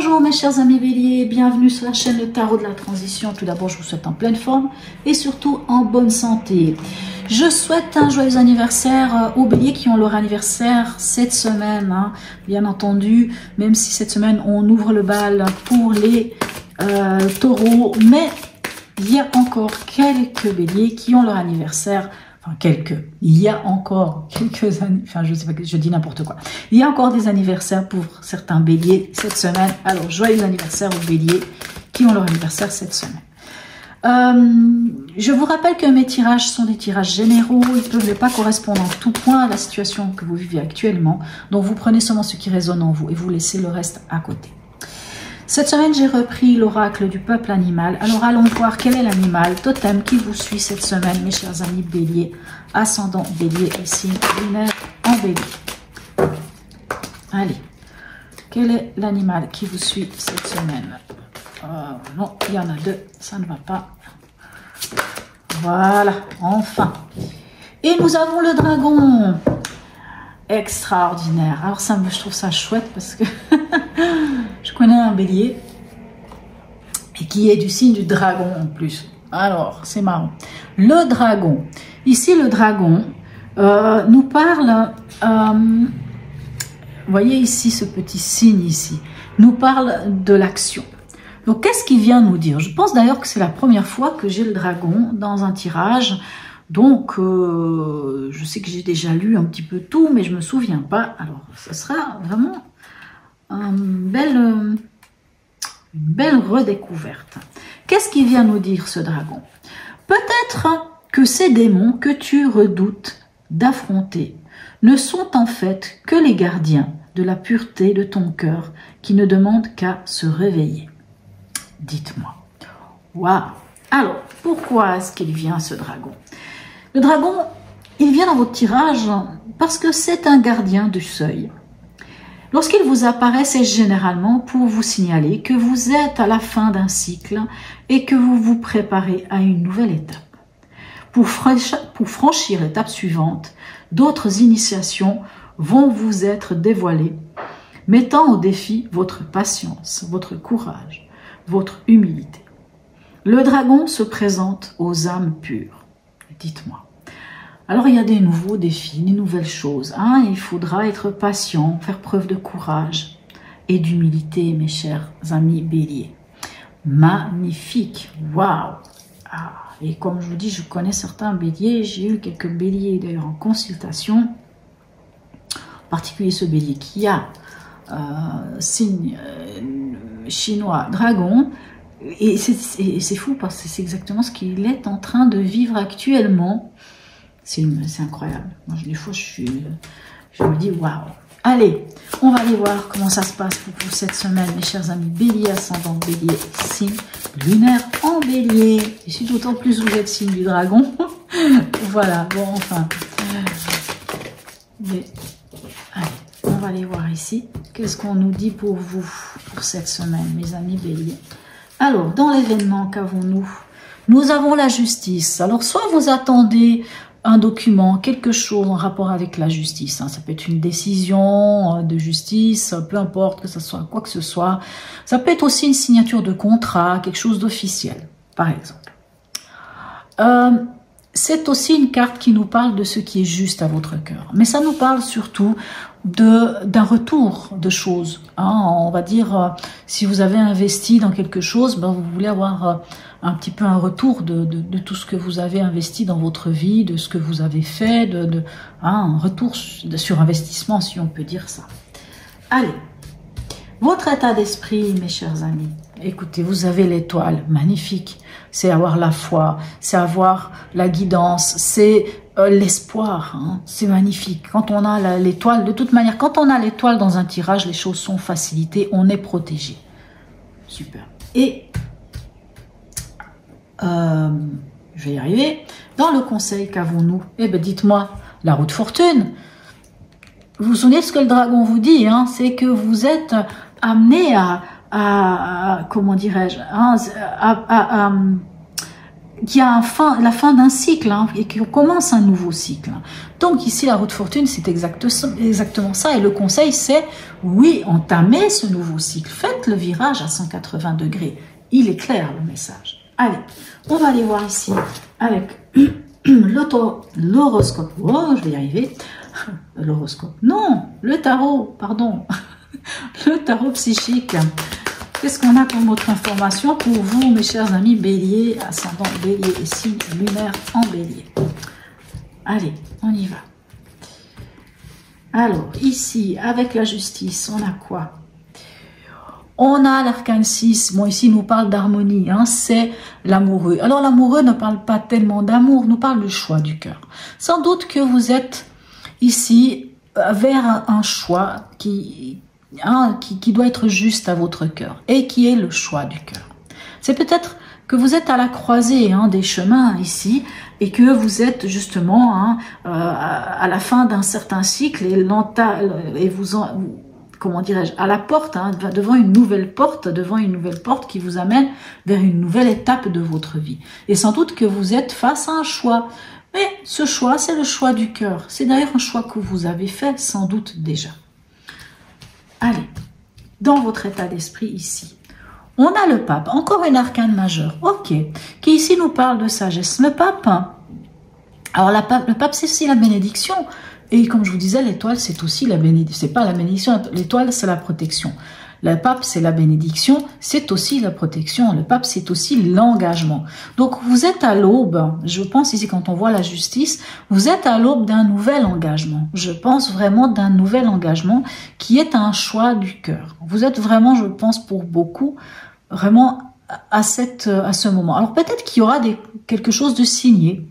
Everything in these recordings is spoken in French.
Bonjour mes chers amis béliers, bienvenue sur la chaîne Le Tarot de la Transition. Tout d'abord, je vous souhaite en pleine forme et surtout en bonne santé. Je souhaite un joyeux anniversaire aux béliers qui ont leur anniversaire cette semaine. Bien entendu, même si cette semaine on ouvre le bal pour les taureaux, mais il y a encore quelques béliers qui ont leur anniversaire. Enfin, il y a encore quelques années, enfin je sais pas, je dis n'importe quoi. Il y a encore des anniversaires pour certains béliers cette semaine. Alors, joyeux anniversaire aux béliers qui ont leur anniversaire cette semaine. Je vous rappelle que mes tirages sont des tirages généraux. Ils ne peuvent pas correspondre en tout point à la situation que vous vivez actuellement. Donc, vous prenez seulement ce qui résonne en vous et vous laissez le reste à côté. Cette semaine, j'ai repris l'oracle du peuple animal. Alors, allons voir quel est l'animal totem qui vous suit cette semaine, mes chers amis béliers, ascendant bélier et signe lunaire en bélier. Allez, quel est l'animal qui vous suit cette semaine? Non, il y en a deux, ça ne va pas. Voilà, enfin. Et nous avons le dragon. Extraordinaire. Alors ça, je trouve ça chouette parce que je connais un bélier et qui est du signe du dragon en plus. Alors, c'est marrant. Le dragon. Ici, le dragon nous parle, vous voyez ici ce petit signe ici, nous parle de l'action. Donc, qu'est-ce qu'il vient nous dire? Je pense d'ailleurs que c'est la première fois que j'ai le dragon dans un tirage. Donc, je sais que j'ai déjà lu un petit peu tout, mais je ne me souviens pas. Alors, ce sera vraiment une belle redécouverte. Qu'est-ce qui vient nous dire ce dragon? Peut-être que ces démons que tu redoutes d'affronter ne sont en fait que les gardiens de la pureté de ton cœur qui ne demandent qu'à se réveiller. Dites-moi. Waouh! Alors, pourquoi est-ce qu'il vient ce dragon? Le dragon, il vient dans votre tirage parce que c'est un gardien du seuil. Lorsqu'il vous apparaît, c'est généralement pour vous signaler que vous êtes à la fin d'un cycle et que vous vous préparez à une nouvelle étape. Pour franchir l'étape suivante, d'autres initiations vont vous être dévoilées, mettant au défi votre patience, votre courage, votre humilité. Le dragon se présente aux âmes pures. Dites-moi. Alors, il y a des nouveaux défis, des nouvelles choses. Il faudra être patient, faire preuve de courage et d'humilité, mes chers amis béliers. Magnifique. Waouh. Et comme je vous dis, je connais certains béliers. J'ai eu quelques béliers d'ailleurs en consultation. En particulier ce bélier qui a signe chinois dragon. Et c'est fou parce que c'est exactement ce qu'il est en train de vivre actuellement. C'est incroyable. Moi, des fois, je me dis waouh. Allez, on va aller voir comment ça se passe pour vous cette semaine, mes chers amis bélier, ascendant bélier, signe lunaire en bélier. Et si d'autant plus vous êtes signe du dragon. Voilà, bon, enfin. Mais, allez, on va aller voir ici. Qu'est-ce qu'on nous dit pour vous, pour cette semaine, mes amis béliers? Alors, dans l'événement, qu'avons-nous? Nous avons la justice. Alors, soit vous attendez un document, quelque chose en rapport avec la justice. Ça peut être une décision de justice, peu importe que ce soit quoi que ce soit. Ça peut être aussi une signature de contrat, quelque chose d'officiel, par exemple. C'est aussi une carte qui nous parle de ce qui est juste à votre cœur. Mais ça nous parle surtout d'un retour de choses. On va dire, si vous avez investi dans quelque chose, vous voulez avoir un petit peu un retour de tout ce que vous avez investi dans votre vie, de ce que vous avez fait, un retour sur investissement, si on peut dire ça. Allez, votre état d'esprit, mes chers amis. Écoutez, vous avez l'étoile, magnifique. C'est avoir la foi, c'est avoir la guidance, c'est l'espoir. C'est magnifique. Quand on a l'étoile, de toute manière, quand on a l'étoile dans un tirage, les choses sont facilitées, on est protégé. Super. Et, je vais y arriver. Dans le conseil, qu'avons-nous? Eh bien, dites-moi, la roue de fortune. Vous vous souvenez de ce que le dragon vous dit, c'est que vous êtes amené à comment dirais-je, qui a la fin d'un cycle hein, et qui commence un nouveau cycle. Donc ici, la roue de fortune, c'est exactement ça. Et le conseil, c'est, oui, entamez ce nouveau cycle. Faites le virage à 180 degrés. Il est clair, le message. Allez, on va aller voir ici avec l'horoscope. Oh, je vais y arriver. L'horoscope. Non, le tarot, pardon. Le tarot psychique. Qu'est-ce qu'on a comme autre information pour vous, mes chers amis bélier, ascendant bélier et signe lunaire en bélier? Allez, on y va. Alors, ici, avec la justice, on a quoi? On a l'arcane 6. Bon, ici, il nous parle d'harmonie. Hein, c'est l'amoureux. Alors, l'amoureux ne parle pas tellement d'amour, nous parle du choix du cœur. Sans doute que vous êtes ici vers un choix qui doit être juste à votre cœur et qui est le choix du cœur. C'est peut-être que vous êtes à la croisée des chemins ici et que vous êtes justement à la fin d'un certain cycle et comment dirais-je, à la porte, devant une nouvelle porte qui vous amène vers une nouvelle étape de votre vie. Et sans doute que vous êtes face à un choix. Mais ce choix, c'est le choix du cœur. C'est d'ailleurs un choix que vous avez fait sans doute déjà. Allez, dans votre état d'esprit ici, on a le pape, encore une arcane majeure, ok, qui ici nous parle de sagesse. Le pape, alors le pape c'est aussi la bénédiction, et comme je vous disais, l'étoile c'est aussi la bénédiction, c'est pas la bénédiction, l'étoile c'est la protection. Le pape, c'est la bénédiction, c'est aussi la protection. Le pape, c'est aussi l'engagement. Donc, vous êtes à l'aube, je pense ici quand on voit la justice, vous êtes à l'aube d'un nouvel engagement. Je pense vraiment d'un nouvel engagement qui est un choix du cœur. Vous êtes vraiment, je pense pour beaucoup, vraiment à ce moment. Alors, peut-être qu'il y aura quelque chose de signé,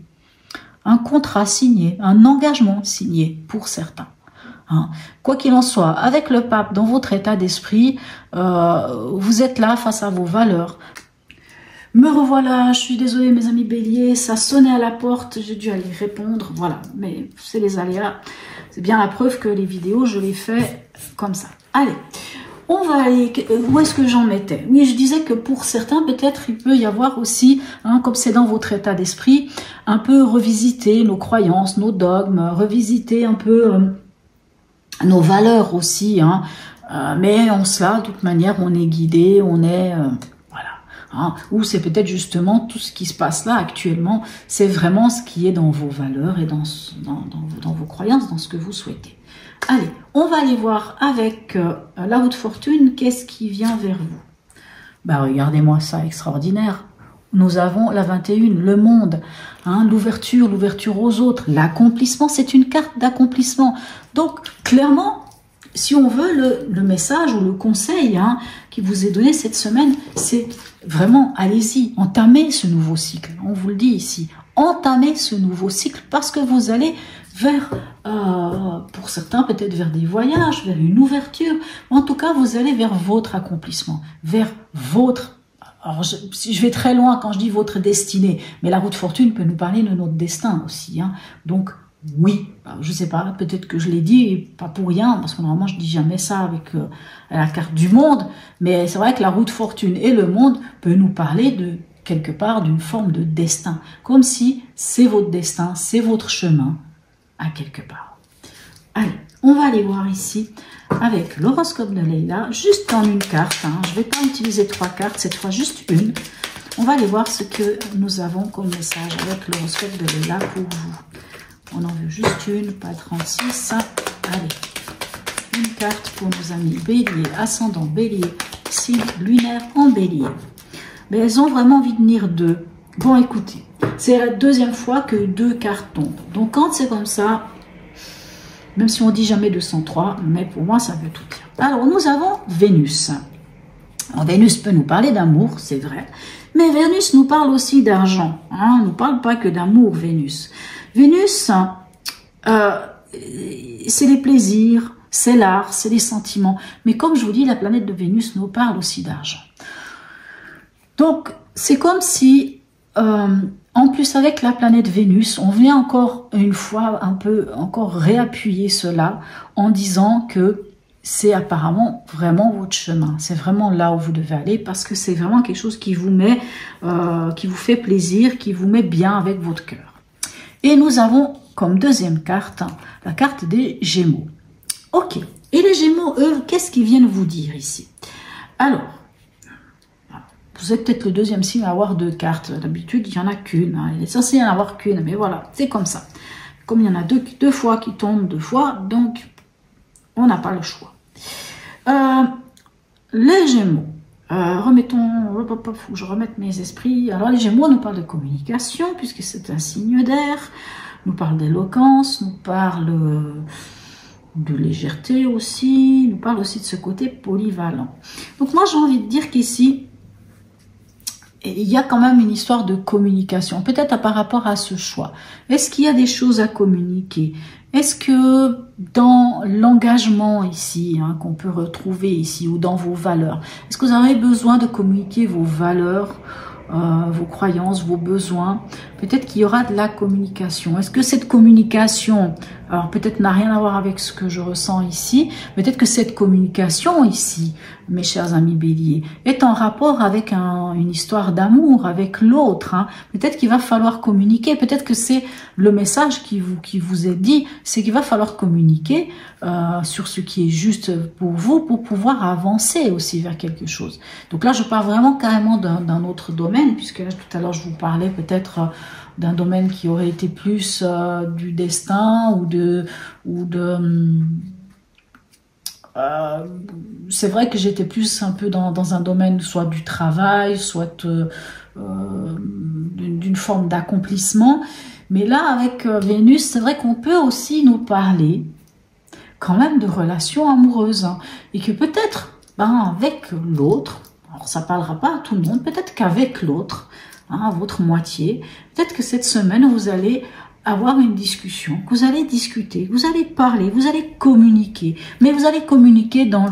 un contrat signé, un engagement signé pour certains. Quoi qu'il en soit, avec le pape dans votre état d'esprit, vous êtes là face à vos valeurs. Me revoilà, je suis désolée mes amis béliers, ça sonnait à la porte, j'ai dû aller répondre, voilà, mais c'est les aléas. C'est bien la preuve que les vidéos, je les fais comme ça. Allez, on va aller, où est-ce que j'en mettais? Oui, je disais que pour certains, peut-être, il peut y avoir aussi, comme c'est dans votre état d'esprit, un peu revisiter nos croyances, nos dogmes, revisiter un peu nos valeurs aussi, mais en cela, de toute manière, on est guidé, on est, voilà, ou c'est peut-être justement tout ce qui se passe là actuellement, c'est vraiment ce qui est dans vos valeurs et dans vos croyances, dans ce que vous souhaitez. Allez, on va aller voir avec la roue de fortune, qu'est-ce qui vient vers vous? Bah regardez-moi ça, extraordinaire. Nous avons la 21, le monde, l'ouverture aux autres, l'accomplissement, c'est une carte d'accomplissement. Donc, clairement, si on veut, le message ou le conseil qui vous est donné cette semaine, c'est vraiment, allez-y, entamez ce nouveau cycle. On vous le dit ici, entamez ce nouveau cycle parce que vous allez vers, pour certains, peut-être vers des voyages, vers une ouverture. En tout cas, vous allez vers votre accomplissement, vers votre... Alors, je vais très loin quand je dis votre destinée, mais la roue de fortune peut nous parler de notre destin aussi. Donc, oui, je sais pas, peut-être que je l'ai dit, pas pour rien, parce que normalement je dis jamais ça avec la carte du monde, mais c'est vrai que la roue de fortune et le monde peut nous parler de quelque part d'une forme de destin, comme si c'est votre destin, c'est votre chemin, à quelque part. Allez, on va aller voir ici avec l'horoscope de Leïla, juste en une carte. Je ne vais pas utiliser 3 cartes, cette fois juste une. On va aller voir ce que nous avons comme message avec l'horoscope de Leïla pour vous. On en veut juste une, pas 36. Allez, une carte pour nos amis bélier, ascendant bélier, signe lunaire en bélier. Mais elles ont vraiment envie de venir 2. Bon, écoutez, c'est la deuxième fois que 2 cartes tombent. Donc quand c'est comme ça, même si on dit jamais 203, mais pour moi, ça veut tout dire. Alors, nous avons Vénus. Alors, Vénus peut nous parler d'amour, c'est vrai. Mais Vénus nous parle aussi d'argent. Elle ne nous parle pas que d'amour, Vénus. Vénus, c'est les plaisirs, c'est l'art, c'est les sentiments. Mais comme je vous dis, la planète de Vénus nous parle aussi d'argent. Donc, c'est comme si... en plus, avec la planète Vénus, on vient encore une fois un peu encore réappuyer cela en disant que c'est apparemment vraiment votre chemin. C'est vraiment là où vous devez aller parce que c'est vraiment quelque chose qui vous met, qui vous fait plaisir, qui vous met bien avec votre cœur. Et nous avons comme deuxième carte, la carte des Gémeaux. Ok. Et les Gémeaux, eux, qu'est-ce qu'ils viennent vous dire ici? Alors, vous êtes peut-être le deuxième signe à avoir deux cartes. D'habitude, il n'y en a qu'une. Hein. Il est censé y en avoir qu'une, mais voilà, c'est comme ça. Comme il y en a deux fois qui tombent deux fois, donc on n'a pas le choix. Les Gémeaux, faut que je remette mes esprits. Alors les Gémeaux nous parlent de communication, puisque c'est un signe d'air, nous parle d'éloquence, nous parle de légèreté aussi, nous parle aussi de ce côté polyvalent. Donc moi j'ai envie de dire qu'ici, il y a quand même une histoire de communication, peut-être par rapport à ce choix. Est-ce qu'il y a des choses à communiquer? Est-ce que dans l'engagement ici, hein, qu'on peut retrouver ici, ou dans vos valeurs, est-ce que vous avez besoin de communiquer vos valeurs, vos croyances, vos besoins? Peut-être qu'il y aura de la communication. Est-ce que cette communication, alors peut-être n'a rien à voir avec ce que je ressens ici, peut-être que cette communication ici, mes chers amis béliers, est en rapport avec une histoire d'amour, avec l'autre. Hein. Peut-être qu'il va falloir communiquer, peut-être que c'est le message qui vous est dit, c'est qu'il va falloir communiquer sur ce qui est juste pour vous, pour pouvoir avancer aussi vers quelque chose. Donc là, je parle vraiment carrément d'un autre domaine, puisque là, tout à l'heure, je vous parlais peut-être d'un domaine qui aurait été plus du destin c'est vrai que j'étais plus un peu dans un domaine soit du travail, soit d'une forme d'accomplissement. Mais là, avec Vénus, c'est vrai qu'on peut aussi nous parler quand même de relations amoureuses. Hein, et que peut-être, avec l'autre, alors ça ne parlera pas à tout le monde, peut-être qu'avec l'autre, hein, votre moitié, peut-être que cette semaine, vous allez avoir une discussion, que vous allez discuter, que vous allez parler, vous allez communiquer, mais vous allez communiquer dans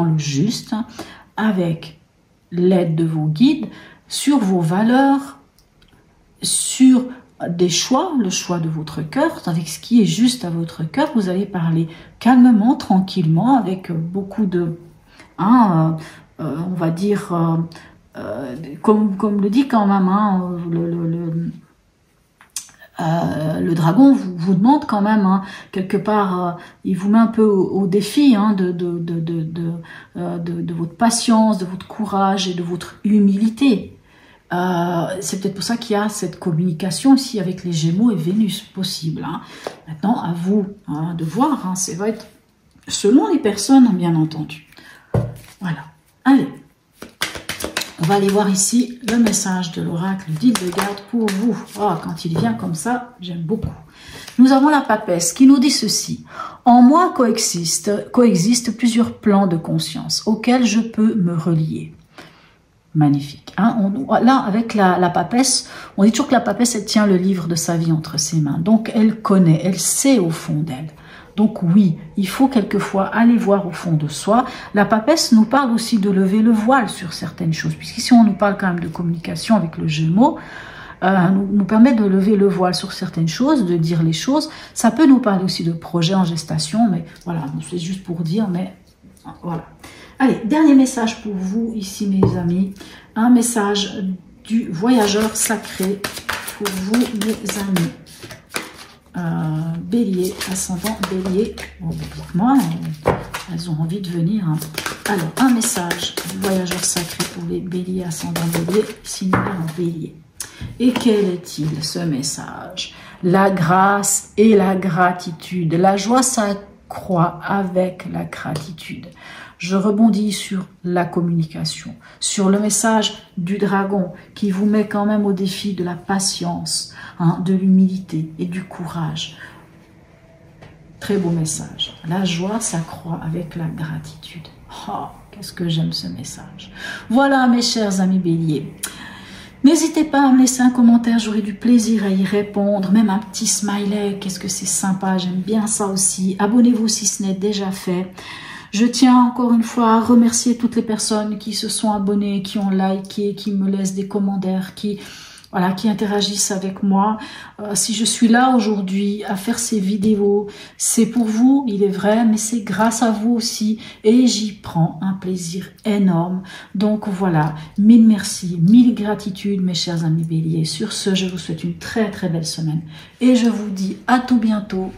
le juste, hein, avec l'aide de vos guides, sur vos valeurs, sur des choix, le choix de votre cœur, avec ce qui est juste à votre cœur. Vous allez parler calmement, tranquillement, avec beaucoup de, on va dire, comme le dit quand même, hein, le dragon vous demande quand même, hein, quelque part, il vous met un peu au défi, hein, de votre patience, de votre courage et de votre humilité. C'est peut-être pour ça qu'il y a cette communication ici avec les Gémeaux et Vénus possible. Hein. Maintenant, à vous, hein, de voir, hein, ça va être selon les personnes, bien entendu. Voilà. Allez. On va aller voir ici le message de l'oracle d'Hildegarde pour vous. Oh, quand il vient comme ça, j'aime beaucoup. Nous avons la papesse qui nous dit ceci. En moi coexistent plusieurs plans de conscience auxquels je peux me relier. Magnifique. Hein, là, avec la papesse, on dit toujours que la papesse, elle tient le livre de sa vie entre ses mains. Donc, elle connaît, elle sait au fond d'elle. Donc oui, il faut quelquefois aller voir au fond de soi. La papesse nous parle aussi de lever le voile sur certaines choses, puisqu'ici on nous parle quand même de communication avec le Gémeaux, nous permet de lever le voile sur certaines choses, de dire les choses. Ça peut nous parler aussi de projets en gestation, mais voilà, c'est juste pour dire, mais voilà. Allez, dernier message pour vous ici mes amis, un message du voyageur sacré pour vous mes amis. Bélier, ascendant Bélier, bon, moi, elles ont envie de venir. Hein. Alors, un message du voyageur sacré pour les Béliers, ascendant Bélier, signé en Bélier. Et quel est-il ce message? La grâce et la gratitude. La joie s'accroît avec la gratitude. Je rebondis sur la communication, sur le message du dragon qui vous met quand même au défi de la patience, hein, de l'humilité et du courage. Très beau message. La joie s'accroît avec la gratitude. Oh, qu'est-ce que j'aime ce message. Voilà mes chers amis béliers. N'hésitez pas à me laisser un commentaire, j'aurai du plaisir à y répondre. Même un petit smiley, qu'est-ce que c'est sympa, j'aime bien ça aussi. Abonnez-vous si ce n'est déjà fait. Je tiens encore une fois à remercier toutes les personnes qui se sont abonnées, qui ont liké, qui me laissent des commentaires, qui voilà, qui interagissent avec moi. Si je suis là aujourd'hui à faire ces vidéos, c'est pour vous, il est vrai, mais c'est grâce à vous aussi. Et j'y prends un plaisir énorme. Donc voilà, mille merci, mille gratitudes, mes chers amis béliers. Sur ce, je vous souhaite une très très belle semaine. Et je vous dis à tout bientôt